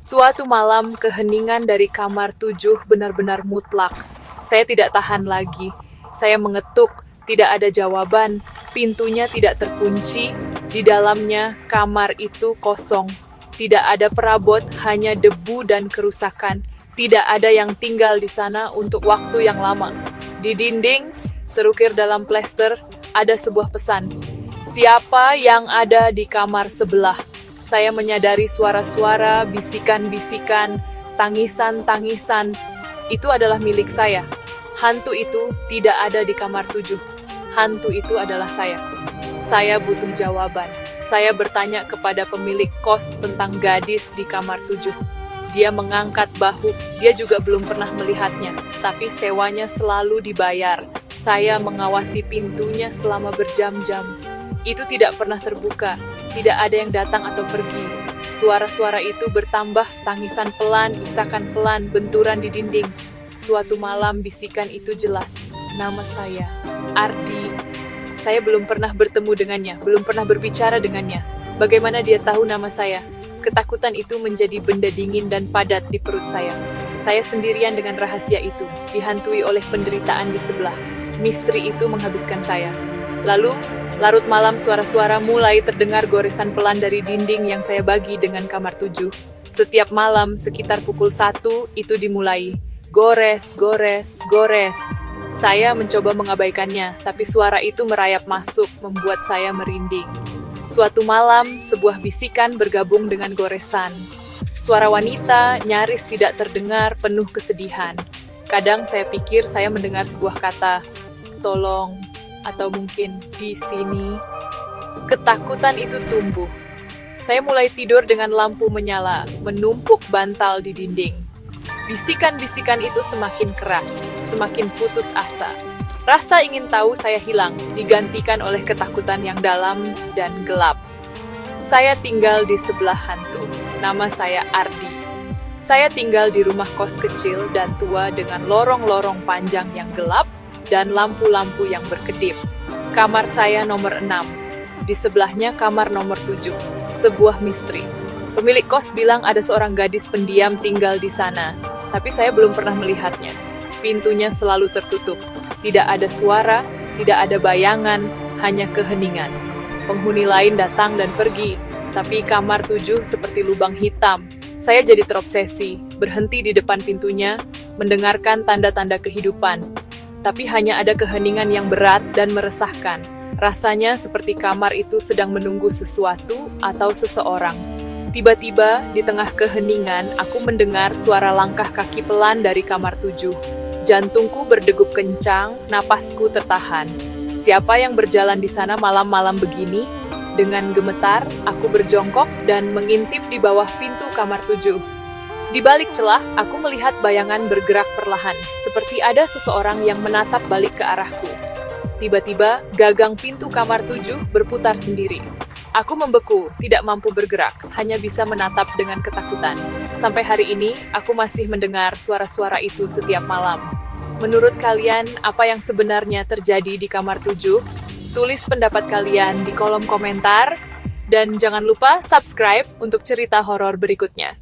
Suatu malam, keheningan dari kamar 7 benar-benar mutlak. Saya tidak tahan lagi. Saya mengetuk, tidak ada jawaban. Pintunya tidak terkunci. Di dalamnya, kamar itu kosong. Tidak ada perabot, hanya debu dan kerusakan. Tidak ada yang tinggal di sana untuk waktu yang lama. Di dinding, terukir dalam plester, ada sebuah pesan. Siapa yang ada di kamar sebelah? Saya menyadari suara-suara, bisikan-bisikan, tangisan-tangisan. Itu adalah milik saya. Hantu itu tidak ada di kamar 7. Hantu itu adalah saya. Saya butuh jawaban. Saya bertanya kepada pemilik kos tentang gadis di kamar 7. Dia mengangkat bahu. Dia juga belum pernah melihatnya. Tapi sewanya selalu dibayar. Saya mengawasi pintunya selama berjam-jam. Itu tidak pernah terbuka. Tidak ada yang datang atau pergi. Suara-suara itu bertambah, tangisan pelan, isakan pelan, benturan di dinding. Suatu malam bisikan itu jelas. Nama saya, Ardi. Saya belum pernah bertemu dengannya, belum pernah berbicara dengannya. Bagaimana dia tahu nama saya? Ketakutan itu menjadi benda dingin dan padat di perut saya. Saya sendirian dengan rahasia itu, dihantui oleh penderitaan di sebelah. Misteri itu menghabiskan saya. Lalu, larut malam suara-suara mulai terdengar goresan pelan dari dinding yang saya bagi dengan kamar 7. Setiap malam, sekitar pukul 1, itu dimulai. Gores, gores, gores. Saya mencoba mengabaikannya, tapi suara itu merayap masuk, membuat saya merinding. Suatu malam, sebuah bisikan bergabung dengan goresan. Suara wanita nyaris tidak terdengar, penuh kesedihan. Kadang saya pikir saya mendengar sebuah kata, tolong, atau mungkin di sini. Ketakutan itu tumbuh. Saya mulai tidur dengan lampu menyala, menumpuk bantal di dinding. Bisikan-bisikan itu semakin keras, semakin putus asa. Rasa ingin tahu saya hilang, digantikan oleh ketakutan yang dalam dan gelap. Saya tinggal di sebelah hantu. Nama saya Ardi. Saya tinggal di rumah kos kecil dan tua dengan lorong-lorong panjang yang gelap dan lampu-lampu yang berkedip. Kamar saya nomor 6. Di sebelahnya kamar nomor 7. Sebuah misteri. Pemilik kos bilang ada seorang gadis pendiam tinggal di sana, tapi saya belum pernah melihatnya. Pintunya selalu tertutup. Tidak ada suara, tidak ada bayangan, hanya keheningan. Penghuni lain datang dan pergi, tapi kamar 7 seperti lubang hitam. Saya jadi terobsesi, berhenti di depan pintunya, mendengarkan tanda-tanda kehidupan. Tapi hanya ada keheningan yang berat dan meresahkan. Rasanya seperti kamar itu sedang menunggu sesuatu atau seseorang. Tiba-tiba, di tengah keheningan, aku mendengar suara langkah kaki pelan dari kamar 7. Jantungku berdegup kencang, napasku tertahan. Siapa yang berjalan di sana malam-malam begini? Dengan gemetar, aku berjongkok dan mengintip di bawah pintu kamar 7. Di balik celah, aku melihat bayangan bergerak perlahan, seperti ada seseorang yang menatap balik ke arahku. Tiba-tiba, gagang pintu kamar 7 berputar sendiri. Aku membeku, tidak mampu bergerak, hanya bisa menatap dengan ketakutan. Sampai hari ini, aku masih mendengar suara-suara itu setiap malam. Menurut kalian, apa yang sebenarnya terjadi di kamar 7? Tulis pendapat kalian di kolom komentar, dan jangan lupa subscribe untuk cerita horor berikutnya.